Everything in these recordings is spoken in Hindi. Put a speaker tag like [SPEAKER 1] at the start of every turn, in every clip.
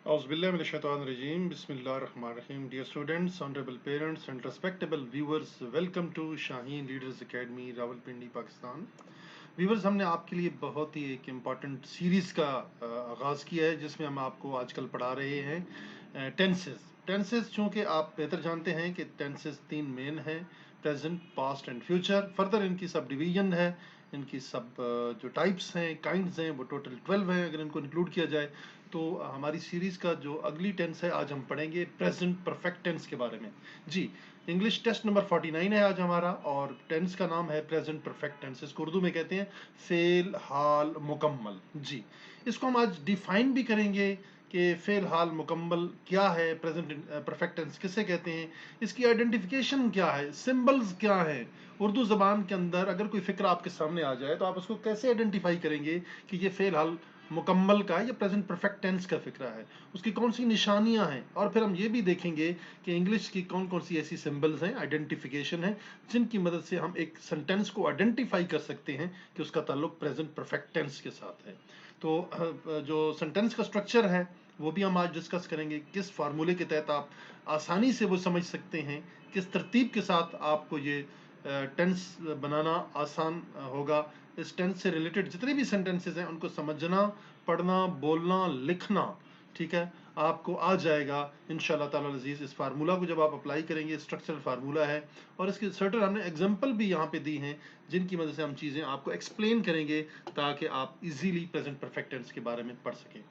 [SPEAKER 1] Auzubillahiminash-shaytanir-rajeem. Bismillahir-rahmanir-rahim. Dear students, honorable parents and respectable viewers, welcome to Shaheen Leaders Academy, Rawalpindi Pakistan. Viewers, हमने आपके लिए बहुत ही एक इम्पॉर्टेंट सीरीज़ का आगाज़ किया है जिसमें हम आपको आजकल पढ़ा रहे हैं टेंसेस चूँकि आप बेहतर जानते हैं कि टेंसेस तीन मेन हैं, present, past and future. Further इनकी सब डिवीजन है, इनकी सब जो टाइप्स हैं, काइंड्स हैं, वो टोटल 12 हैं अगर इनको इंक्लूड किया जाए. तो हमारी सीरीज़ का जो अगली टेंस है, आज हम पढ़ेंगे प्रेजेंट परफेक्ट टेंस के बारे में. जी, इंग्लिश टेस्ट नंबर 49 है आज हमारा, और टेंस का नाम है प्रेजेंट परफेक्ट टेंस. इसको उर्दू में कहते हैं फेल हाल मुकम्मल. जी, इसको हम आज डिफाइन भी करेंगे कि फेल हाल मुकम्मल क्या है, प्रेजेंट परफेक्ट टेंस किसे कहते हैं, इसकी आइडेंटिफिकेशन क्या है, सिंबल्स क्या है. उर्दू ज़बान के अंदर अगर कोई फिक्र आपके सामने आ जाए तो आप उसको कैसे आइडेंटिफाई करेंगे कि ये फेल हाल मुकम्मल का या प्रेजेंट परफेक्ट टेंस का फिक्रा है, उसकी कौन सी निशानियां हैं. और फिर हम ये भी देखेंगे कि इंग्लिश की कौन कौन सी ऐसी सिंबल्स हैं, आइडेंटिफिकेशन है, जिनकी मदद से हम एक सेंटेंस को आइडेंटिफाई कर सकते हैं कि उसका ताल्लुक प्रेजेंट परफेक्ट टेंस के साथ है. तो जो सेंटेंस का स्ट्रक्चर है वो भी हम आज डिस्कस करेंगे, किस फार्मूले के तहत आप आसानी से वो समझ सकते हैं, किस तरतीब के साथ आपको ये टेंस बनाना आसान होगा. इस टेंस से रिलेटेड जितने भी सेंटेंसेस हैं उनको समझना, पढ़ना, बोलना, लिखना, ठीक है, आपको आ जाएगा इंशाल्लाह ताला अज़ीज़. इस फार्मूला को जब आप अप्लाई करेंगे, स्ट्रक्चरल फार्मूला है, और इसके सर्टेन हमने एग्जांपल भी यहाँ पे दी हैं जिनकी मदद से हम चीज़ें आपको एक्सप्लेन करेंगे ताकि आप इजीली प्रेजेंट परफेक्ट टेंस के बारे में पढ़ सकें.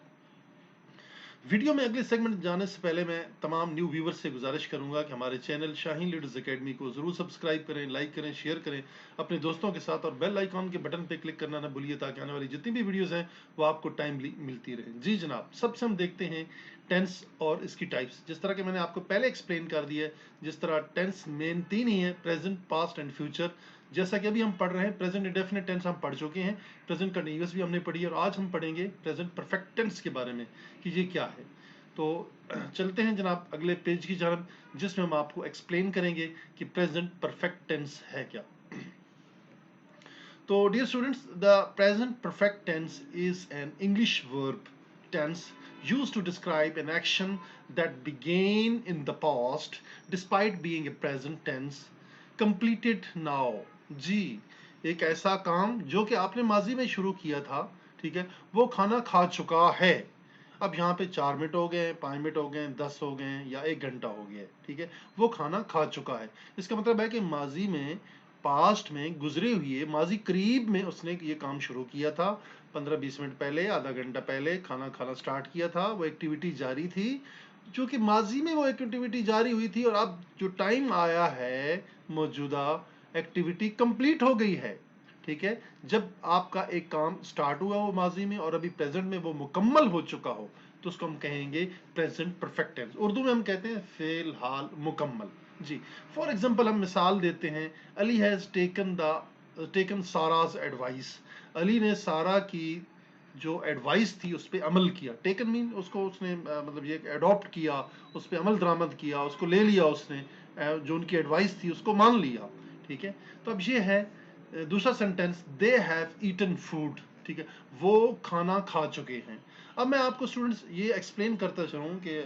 [SPEAKER 1] वीडियो में अगले सेगमेंट जाने से पहले मैं तमाम न्यू व्यूवर्स से गुजारिश करूंगा कि हमारे चैनल शाहीन लीडर्स एकेडमी को जरूर सब्सक्राइब करें, लाइक करें, शेयर करें अपने दोस्तों के साथ, और बेल आइकॉन के बटन पे क्लिक करना ना भूलिए ताकि आने वाली जितनी भी वीडियोस हैं वो आपको टाइमली मिलती रहे. जी जनाब, सबसे हम देखते हैं टेंस और इसकी टाइप्स. जिस तरह के मैंने आपको पहले एक्सप्लेन कर दिया है, जिस तरह टेंस मेन तीन ही है, प्रेजेंट, पास्ट एंड फ्यूचर. जैसा कि अभी हम पढ़ रहे हैं प्रेजेंट इंडेफिनिट टेंस हम पढ़ चुके हैं, प्रेजेंट कंटिन्यूअस भी हमने पढ़ी है, और आज हम पढ़ेंगे प्रेजेंट परफेक्ट टेंस के बारे में कि ये क्या है. तो चलते हैं जनाब अगले पेज की जानब, जिसमें हम आपको एक्सप्लेन करेंगे कि प्रेजेंट परफेक्ट टेंस है क्या. तो dear students, the present perfect tense is an English verb tense used to describe an action that began in the past despite being a present tense, completed now. जी, एक ऐसा काम जो कि आपने माजी में शुरू किया था, ठीक है, वो खाना खा चुका है. अब यहाँ पे 4 मिनट हो गए, 5 मिनट हो गए, 10 हो गए, या 1 घंटा हो गया, ठीक है, वो खाना खा चुका है. इसका मतलब है कि माजी में, पास्ट में, गुजरे हुए माजी करीब में उसने ये काम शुरू किया था. 15-20 मिनट पहले, आधा घंटा पहले खाना खाना स्टार्ट किया था, वो एक्टिविटी जारी थी, जो कि माजी में वो एक्टिविटी जारी हुई थी, और अब जो टाइम आया है, मौजूदा एक्टिविटी कंप्लीट हो गई है. ठीक है, जब आपका एक काम स्टार्ट हुआ वो माजी में और अभी प्रेजेंट में वो मुकम्मल हो चुका हो, तो उसको हम कहेंगे प्रेजेंट परफेक्ट टेंस. उर्दू में हम कहते हैं फेल हाल मुकम्मल. जी, फॉर एग्जांपल हम मिसाल देते हैं, Ali has taken Sara's advice. Ali ने सारा की जो एडवाइस थी उस पर अमल किया. टेकन मीन उसको उसने मतलब ये अडॉप्ट किया, उस पर अमल दरामद किया, उसको ले लिया, उसने जो उनकी एडवाइस थी उसको मान लिया. ठीक है, तो अब ये है दूसरा sentence, they have eaten food. ठीक है, वो खाना खा चुके हैं. अब मैं आपको स्टूडेंट्स ये एक्सप्लेन करता चलूँ कि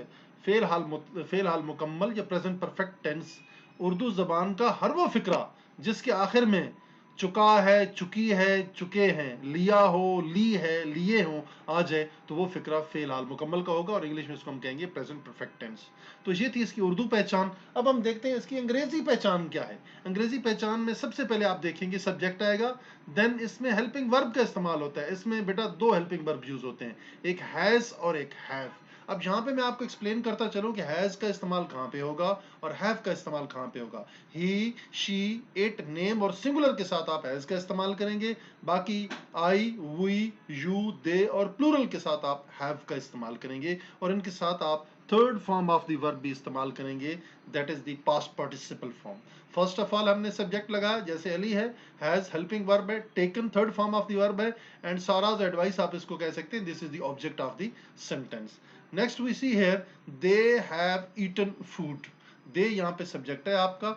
[SPEAKER 1] फेल हाल मुकम्मल या प्रेजेंट परफेक्ट टेंस उर्दू जबान का हर वो फिक्रा जिसके आखिर में चुका है, चुकी है, चुके हैं, लिया हो, ली है, लिए हो आ जाए, तो वो फिक्रा फेल हाल मुकम्मल का होगा, और इंग्लिश में इसको हम कहेंगे प्रेजेंट परफेक्ट टेंस. तो ये थी इसकी उर्दू पहचान. अब हम देखते हैं इसकी अंग्रेजी पहचान क्या है. अंग्रेजी पहचान में सबसे पहले आप देखेंगे सब्जेक्ट आएगा, देन इसमें हेल्पिंग वर्ब का इस्तेमाल होता है. इसमें बेटा दो हेल्पिंग वर्ब यूज होते हैं, एक हैज और एक हैव. अब यहाँ पे मैं आपको एक्सप्लेन करता चलूं कि हैज का इस्तेमाल कहाँ पे होगा और हैव का इस्तेमाल कहाँ पे होगा. ही, शी, इट, नेम और सिंगुलर के साथ आप हैज का इस्तेमाल करेंगे. बाकी आई, वी, यू, दे और प्लूरल के साथ आप हैव का इस्तेमाल करेंगे, और इनके साथ आप third form of the verb भी इस्तेमाल करेंगे, that is the past participle form. First of all हमने सब्जेक्ट लगाया, जैसे अली है, हैज हेल्पिंग वर्ब है, taken third form of the verb है, एंड साराज एडवाइस आप इसको कह सकते हैं, this is the object of the sentence. Next we see here they have eaten food. They यहाँ पे सब्जेक्ट है आपका,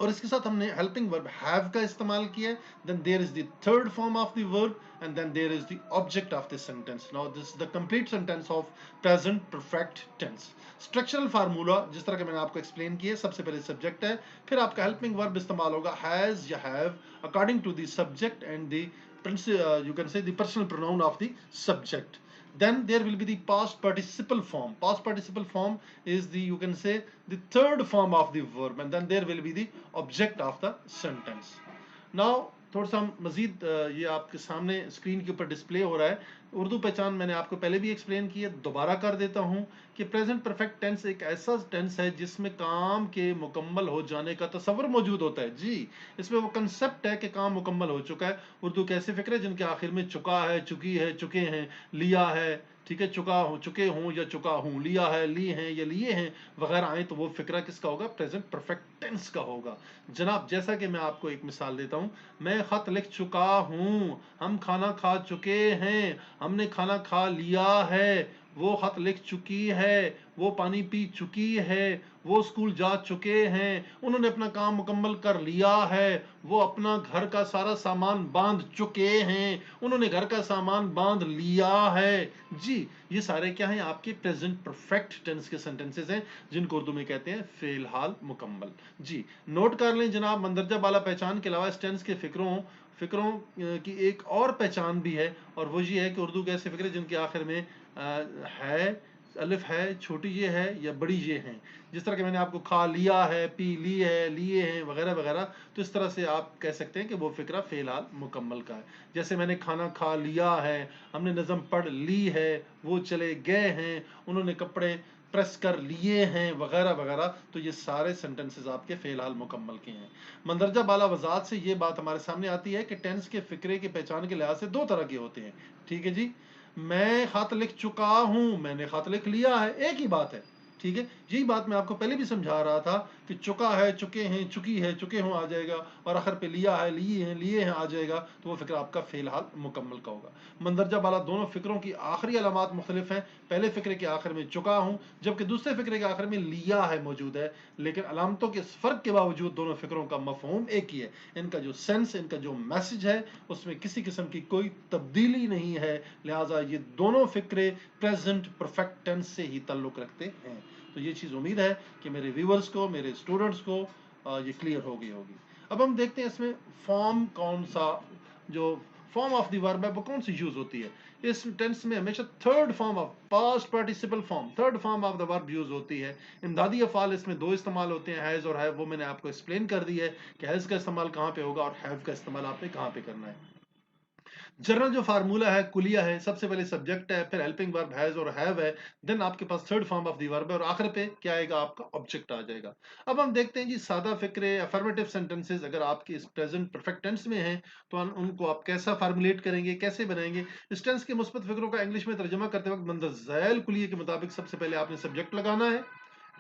[SPEAKER 1] और इसके साथ हमने हेल्पिंग वर्ब हैव का इस्तेमाल किया है. Then there is the third form of the verb and then there is the object of the sentence. Now this is the complete sentence of present perfect tense. Structural formula जिस तरह का मैंने आपको एक्सप्लेन किया, सबसे पहले सब्जेक्ट है, फिर आपका हेल्पिंग वर्ब इस्तेमाल होगा हैज या have according to the subject and the you can say the personal pronoun of the subject. Then there will be the past participle form. Past participle form is the, you can say, the third form of the verb, and then there will be the object of the sentence. Now थोड़ा सा मजीद ये आपके सामने स्क्रीन के ऊपर डिस्प्ले हो रहा है. उर्दू पहचान मैंने आपको पहले भी एक्सप्लेन की है, दोबारा कर देता हूं कि प्रेजेंट परफेक्ट टेंस एक ऐसा टेंस है जिसमें काम के मुकम्मल हो जाने का तसव्वुर मौजूद होता है. जी, इसमें वो कंसेप्ट है कि काम मुकम्मल हो चुका है. उर्दू के ऐसे फिक्रे जिनके आखिर में चुका है, चुकी है, चुके हैं, लिया है, ठीक है, चुका हूं, चुके हूं या चुका हूं, लिया है, ली हैं या लिए हैं वगैरह आए तो वो फिक्रा किसका होगा? प्रेजेंट परफेक्ट टेंस का होगा. जनाब, जैसा कि मैं आपको एक मिसाल देता हूं, मैं खत लिख चुका हूं, हम खाना खा चुके हैं, हमने खाना खा लिया है, वो खत लिख चुकी है, वो पानी पी चुकी है, वो स्कूल जा चुके हैं, उन्होंने अपना काम मुकम्मल कर लिया है, वो अपना घर का सारा सामान बांध चुके हैं, उन्होंने घर का सामान बांध लिया है. जी, ये सारे क्या हैं? आपके प्रेजेंट परफेक्ट टेंस के सेंटेंसेस हैं जिनको उर्दू में कहते हैं फिलहाल मुकम्मल. जी, नोट कर लें जनाब, मंदरजा बाला पहचान के अलावा इस टेंस के फिक्रों की एक और पहचान भी है, और वो ये है कि उर्दू के ऐसे फिक्रे जिनके आखिर में है, अलिफ है, छोटी ये है या बड़ी ये है. जिस तरह के मैंने आपको खा लिया है, पी ली है, लिए हैं वगैरह वगैरह, तो इस तरह से आप कह सकते हैं कि वो फिक्रा फिलहाल मुकम्मल का है. जैसे मैंने खाना खा लिया है, हमने नज़म पढ़ ली है, वो चले गए हैं, उन्होंने कपड़े प्रेस कर लिए हैं वगैरह वगैरह, तो ये सारे सेंटेंसेस आपके फिलहाल मुकम्मल के हैं. मंदरजा बाला वजात से ये बात हमारे सामने आती है कि टेंस के फिक्रे की पहचान के लिहाज से दो तरह के होते हैं. ठीक है जी, मैं खत लिख चुका हूं, मैंने खत लिख लिया है, एक ही बात है. ठीक है, यही बात मैं आपको पहले भी समझा रहा था कि चुका है, चुके हैं, चुकी है, चुके हों आ जाएगा, और आखिर पे लिया है, लिए हैं आ जाएगा, तो वो फिक्रा आपका फिलहाल मुकम्मल का होगा. मंदरजा बाला दोनों फिक्रों की आखिरी अलामात मुख्तलिफ हैं. पहले फिक्रे के आखिर में चुका हूं, जबकि दूसरे फिक्रे के आखिर में लिया है मौजूद है, लेकिन अलामतों के फर्क के बावजूद दोनों फिक्रों का मफहूम एक ही है. इनका जो सेंस, इनका जो मैसेज है, उसमें किसी किस्म की कोई तब्दीली नहीं है. लिहाजा ये दोनों फिक्रे प्रेजेंट परफेक्ट टेंस से ही ताल्लुक रखते हैं. तो ये चीज उम्मीद है कि मेरे व्यूअर्स को, मेरे स्टूडेंट्स को ये क्लियर हो गई होगी. अब हम देखते हैं इसमें फॉर्म कौन सा, जो फॉर्म ऑफ द वर्ब है वो कौन सी यूज होती है. इस टेंस में हमेशा third form of past participle form, third form of the verb use होती है. इमदादी अफाल इसमें दो इस्तेमाल होते हैं, हैज और हैव. वो मैंने आपको एक्सप्लेन कर दी है कि हैज का इस्तेमाल कहां पे होगा और हैव का इस्तेमाल आपने कहां पे करना है. जनरल जो फार्मूला है, कुलिया है, सबसे पहले सब्जेक्ट है, फिर हेल्पिंग वर्ब हैज और हैव है, देन आपके पास third form of the verb है, और आखिर पे क्या आएगा? आपका ऑब्जेक्ट आ जाएगा. अब हम देखते हैं जी सादा फिक्रे, अफर्मेटिव सेंटेंसेस अगर आपके इस प्रेजेंट परफेक्ट टेंस में हैं तो उनको आप कैसा फार्मुलेट करेंगे, कैसे बनाएंगे. इस टेंस के मुस्बत फिक्रों का इंग्लिश में तर्जुमा करते वक्त मंदरज़ैल कुलिये के मुताबिक सबसे पहले आपने सब्जेक्ट लगाना है,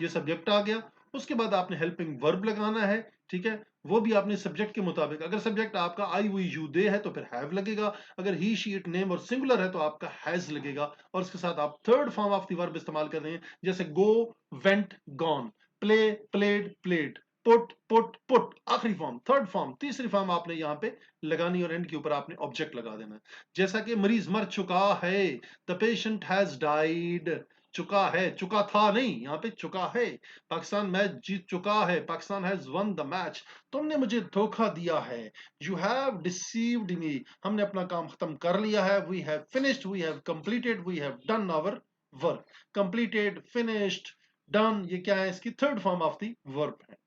[SPEAKER 1] ये सब्जेक्ट आ गया. उसके बाद आपने हेल्पिंग वर्ब लगाना है, ठीक है, वो भी आपने सब्जेक्ट के मुताबिक. अगर सब्जेक्ट आपका आई हुई यू दे है तो फिर हैव लगेगा, अगर ही शी इट नेम और सिंगुलर है तो आपका हैज लगेगा, और इसके साथ आप third form of the verb इस्तेमाल कर रहे हैं, जैसे go, went, gone, play, played, played, put, आखिरी फॉर्म, थर्ड फॉर्म, तीसरी फॉर्म आपने यहाँ पे लगानी और एंड के ऊपर आपने ऑब्जेक्ट लगा देना है. जैसा कि मरीज मर चुका है, द पेशेंट हैज डाइड. चुका है, चुका था नहीं, यहाँ पे चुका है. पाकिस्तान मैच जीत चुका है, Pakistan has one the match. तुमने मुझे धोखा दिया है, यू हैव डिसीव्ड मी. हमने अपना काम खत्म कर लिया है, we have finished, we have completed, we have done our work. Completed, finished, done, ये क्या है? इसकी third form of the verb है.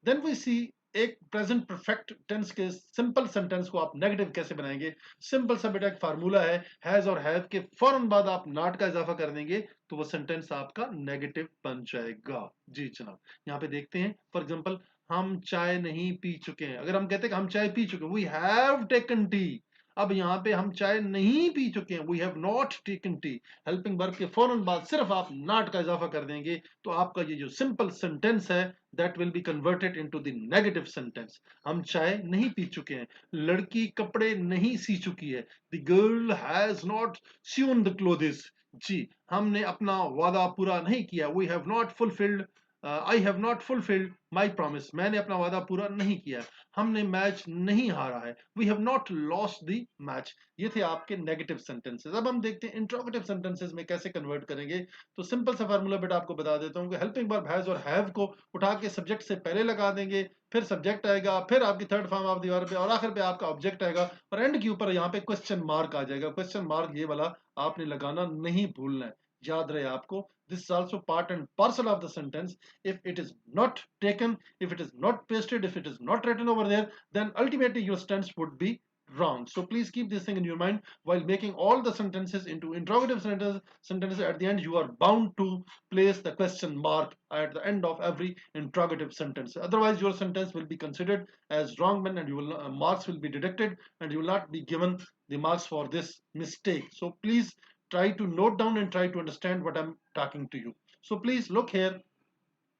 [SPEAKER 1] देन वी सी एक प्रेजेंट परफेक्ट टेंस के सिंपल सेंटेंस को आप नेगेटिव कैसे बनाएंगे. सिंपल सा बेटा एक फार्मूला है, हैज और हैव के फौरन बाद आप नॉट का इजाफा कर देंगे तो वो सेंटेंस आपका नेगेटिव बन जाएगा. जी जनाब, यहाँ पे देखते हैं फॉर एग्जांपल, हम चाय नहीं पी चुके हैं. अगर हम कहते हैं कि हम चाय पी चुके हैं, वी हैव टेकन टी. अब यहाँ पे हम चाय नहीं पी चुके हैं, we have not taken tea. Helping verb के फौरन बाद सिर्फ आप नॉट का इजाफा कर देंगे तो आपका ये जो सिंपल सेंटेंस है that will be converted into the negative sentence. हम चाय नहीं पी चुके हैं, लड़की कपड़े नहीं सी चुकी है, the girl has not sewn the clothes. जी, हमने अपना वादा पूरा नहीं किया, we have not fulfilled I have not fulfilled my promise, मैंने अपना वादा पूरा नहीं किया, हमने मैच नहीं हारा है, we have not lost the match. ये थे आपके नेगेटिव सेंटेंसेस। अब हम देखते हैं इंट्रोगेटिव सेंटेंसेस में कैसे कन्वर्ट करेंगे। तो सिंपल सा फार्मूला बेटा आपको बता देता हूँ कि हेल्पिंग वर्ब हैज और हैव को उठा के सब्जेक्ट से पहले लगा देंगे, फिर सब्जेक्ट आएगा, फिर आपकी third form of the verb पे, और आखिर पे आपका ऑब्जेक्ट आएगा, और एंड के ऊपर यहाँ पे क्वेश्चन मार्क आ जाएगा। क्वेश्चन मार्क ये वाला आपने लगाना नहीं भूलना है, याद रहे आपको। This is also part and parcel of the sentence. If it is not taken, if it is not pasted, if it is not written over there, then ultimately your stance would be wrong. So please keep this thing in your mind while making all the sentences into interrogative sentences. At the end, you are bound to place the question mark at the end of every interrogative sentence. Otherwise, your sentence will be considered as wrong one, and you will marks will be deducted, and you will not be given the marks for this mistake. So please try to note down and try to understand what I'm talking to you. So please look here.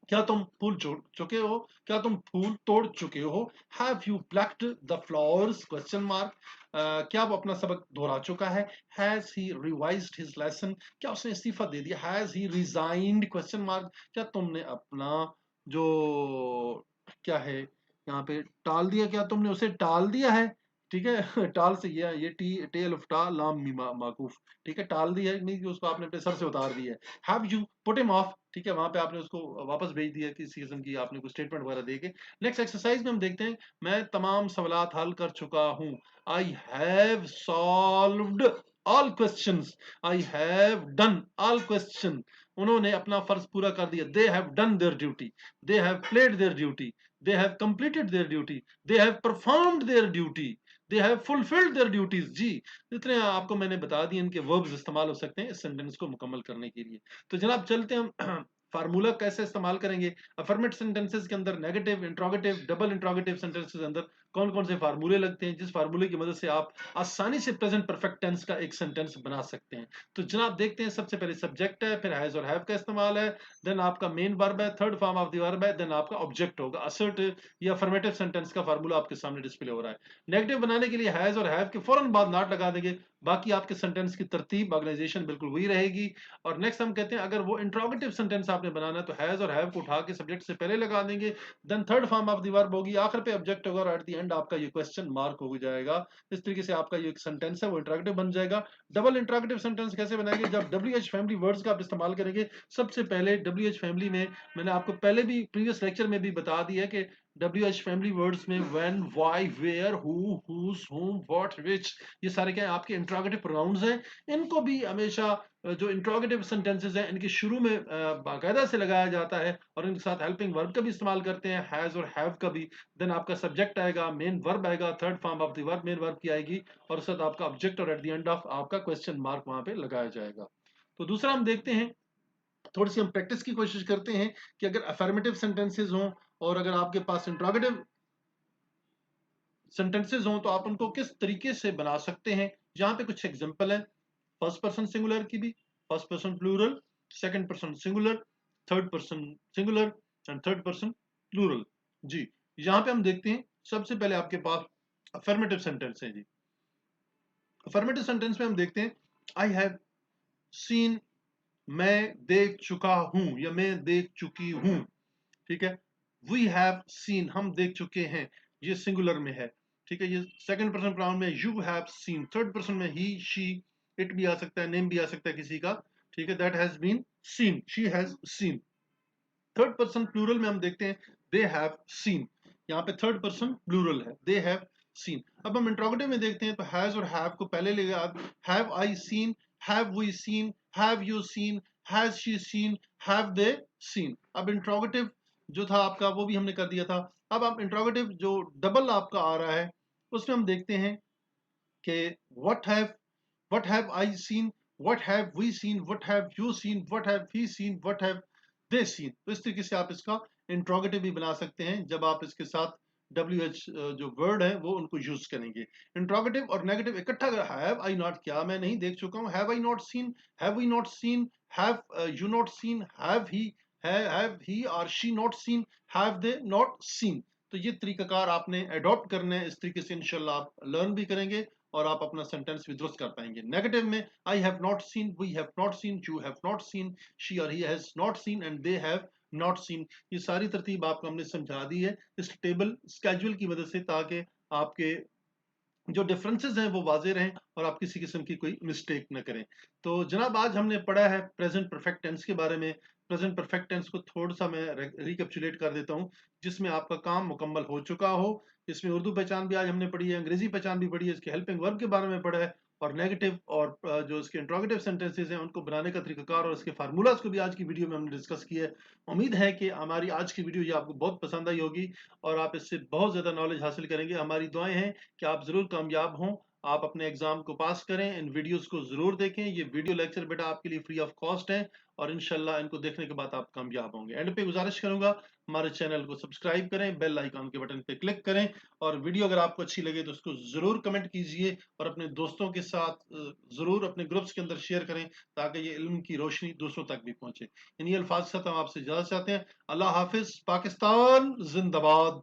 [SPEAKER 1] क्या तुम फूल छोड़ चुके हो? क्या तुम फूल तोड़ चुके हो? Have you plucked the flowers? Question mark. क्या वो अपना सबक दोहरा चुका है? Has he revised his lesson? क्या उसने इस्तीफा दे दिया? Has he resigned? Question mark. क्या तुमने अपना जो क्या है यहाँ पे टाल दिया, क्या तुमने उसे टाल दिया है? ठीक है टाल से ये टी टेल ऑफ टा लाम मी माकूफ। ठीक है, टाल दिया है नहीं कि उसको आपने अपने सर से उतार दिया है। Have you put him of? ठीक है, वहां पे आपने उसको वापस भेज दिया किसी किस्म की आपने कोई स्टेटमेंट वगैरह दे के। नेक्स्ट एक्सरसाइज में हम देखते हैं, मैं तमाम सवालात हल कर चुका हूं। I have solved all questions. I have done all question. उन्होंने अपना फर्ज पूरा कर दिया। They have done there duty, they have played there duty, they have completed their duty, they have performed their duty, they have fulfilled their duties। जी, इतने आपको मैंने बता दिए इनके वर्ब्स इस्तेमाल हो सकते हैं इस सेंटेंस को मुकम्मल करने के लिए। तो जनाब चलते हैं हम फार्मूला कैसे इस्तेमाल करेंगे। अफर्मेटिव सेंटेंसेस के अंदर negative, interrogative, double interrogative sentences के अंदर कौन कौन से फार्मूले लगते हैं, जिस फार्मूले की मदद से आप आसानी से प्रेजेंट परफेक्ट टेंस का एक सेंटेंस बना सकते हैं। तो जनाब देखते हैं, सबसे पहले सब्जेक्ट है, फिर हैज और हैव का इस्तेमाल है, देन आपका मेन वर्ब है, third form of the verb है, देन आपका ऑब्जेक्ट होगा। असर्टिव या अफर्मेटिव सेंटेंस का फार्मूला आपके सामने डिस्प्ले हो रहा है। नेगेटिव बनाने के लिए हैज और हैव के फौरन बाद नॉट लगा देंगे, बाकी आपके सेंटेंस की तरतीब, ऑर्गेनाइजेशन बिल्कुल वही रहेगी। और नेक्स्ट हम कहते हैं, अगर वो इंट्रोगेटिव सेंटेंस आपने बनाना है तो हैज और हैव को उठा के सब्जेक्ट से पहले लगा देंगे, then third form of the verb होगी, आखिर पे ऑब्जेक्ट होगा, और एट द एंड आपका ये क्वेश्चन मार्क हो जाएगा। इस तरीके से आपका ये सेंटेंस है वो इंट्रोगेटिव बन जाएगा। डबल इंट्रोगेटिव सेंटेंस कैसे बनाएंगे? जब WH फैमिली वर्ड्स का आप इस्तेमाल करेंगे। सबसे पहले WH फैमिली में मैंने आपको पहले भी प्रीवियस लेक्चर में भी बता दिया है कि WH फैमिली वर्ड्स में when, why, where, who, whose, whom, what, which, ये सारे क्या है आपके इंट्रोगेटिव प्रोनाउंस हैं। इनको भी हमेशा जो इंट्रोगेटिव सेंटेंसेस हैं इनके शुरू में बाकायदा से लगाया जाता है, और इनके साथ हेल्पिंग वर्ब का भी इस्तेमाल करते हैं, हैज और हैव का भी। देन आपका सब्जेक्ट आएगा, मेन वर्ब आएगा, third form of the verb main verb की आएगी, और साथ आपका ऑब्जेक्ट, और एट द एंड ऑफ आपका क्वेश्चन मार्क वहां पे लगाया जाएगा। तो दूसरा हम देखते हैं, थोड़ी सी हम प्रैक्टिस की कोशिश करते हैं कि अगर अफर्मेटिव सेंटेंसेस हों और अगर आपके पास इंट्रोगेटिव सेंटेंसेस हों तो आप उनको किस तरीके से बना सकते हैं। यहाँ पे कुछ एग्जांपल है, फर्स्ट पर्सन सिंगुलर की भी, first person plural, second person singular, third person singular, and third person plural. जी, यहाँ पे हम देखते हैं, सबसे पहले आपके पास अफर्मेटिव सेंटेंस है जी। अफर्मेटिव सेंटेंस में हम देखते हैं, आई हैव सीन, मैं देख चुका हूं या मैं देख चुकी हूं। ठीक है, वी हैव सीन, हम देख चुके हैं, ये सिंगुलर में है। ठीक है, ये सेकंड पर्सन प्रोनाउन में you have seen, third person में ही, शी, इट भी आ सकता है, नेम भी आ सकता है किसी का। ठीक है, that has been seen, she has seen. Third person plural में हम देखते हैं, दे हैव सीन, यहाँ पे थर्ड पर्सन प्लूरल है, दे हैव सीन। अब हम इंट्रोगेटिव में देखते हैं तो हैज और हैव को पहले लेगा, have I seen, have we seen, have you seen, has she seen, have they seen. अब इंट्रोगेटिव जो था आपका वो भी हमने कर दिया था। अब आप इंट्रोगेटिव जो डबल आपका आ रहा है उसमें हम देखते हैं कि what have I seen, what have we seen, what have you seen, what have he seen, what have they seen। तो इस तरीके से आप इसका इंट्रोगेटिव भी बना सकते हैं जब आप इसके साथ WH जो वर्ड है वो उनको यूज करेंगे। इंट्रोगेटिव और नेगेटिव इकट्ठा कर, हैव आई नॉट, क्या मैं नहीं देख चुका हूँ, have I not seen, have we not seen, have you not seen, have he और she not seen, have they not seen. तो ये तरीकाकार आपने अडॉप्ट करने हैं, इस तरीके से इंशाल्लाह आप लर्न भी करेंगे और आप अपना सेंटेंस भी दुरुस्त कर पाएंगे। नेगेटिव में, I have not seen, we have not seen, you have not seen, she और he has not seen, and they have not seen. ये सारी तरतीब आपको हमने समझा दी है इस टेबल स्केजुअल की मदद से, ताकि आपके जो डिफरेंसेस हैं वो वाज़ेह रहें और आप किसी किस्म की कोई मिस्टेक ना करें। तो जनाब आज हमने पढ़ा है प्रेजेंट परफेक्ट टेंस के बारे में। प्रेजेंट परफेक्ट टेंस को थोड़ा-सा मैं रिकैप्चुलेट कर देता हूँ, जिसमें आपका काम मुकम्मल हो चुका हो। इसमें उर्दू पहचान भी आज हमने पढ़ी है, अंग्रेजी पहचान भी पढ़ी है, इसके हेल्पिंग वर्ब के बारे में पढ़ा है, और नेगेटिव और जो इसके इंट्रोगेटिव सेंटेंसेस हैं उनको बनाने का तरीकाकार और इसके फार्मूलाज को भी आज की वीडियो में हमने डिस्कस किया है। उम्मीद है कि हमारी आज की वीडियो ये आपको बहुत पसंद आई होगी और आप इससे बहुत ज़्यादा नॉलेज हासिल करेंगे। हमारी दुआएं हैं कि आप ज़रूर कामयाब हों, आप अपने एग्जाम को पास करें। इन वीडियोस को ज़रूर देखें, ये वीडियो लेक्चर बेटा आपके लिए फ्री ऑफ कॉस्ट है और इंशाल्लाह इनको देखने के बाद आप कामयाब होंगे। एंड पे गुजारिश करूंगा, हमारे चैनल को सब्सक्राइब करें, बेल आइकॉन के बटन पे क्लिक करें, और वीडियो अगर आपको अच्छी लगे तो उसको ज़रूर कमेंट कीजिए और अपने दोस्तों के साथ ज़रूर अपने ग्रुप्स के अंदर शेयर करें, ताकि ये इल्म की रोशनी दूसरों तक भी पहुंचे। इन्हीं अल्फाज के साथ हम आपसे इजाज़त चाहते हैं। अल्लाह हाफिज़। पाकिस्तान जिंदाबाद।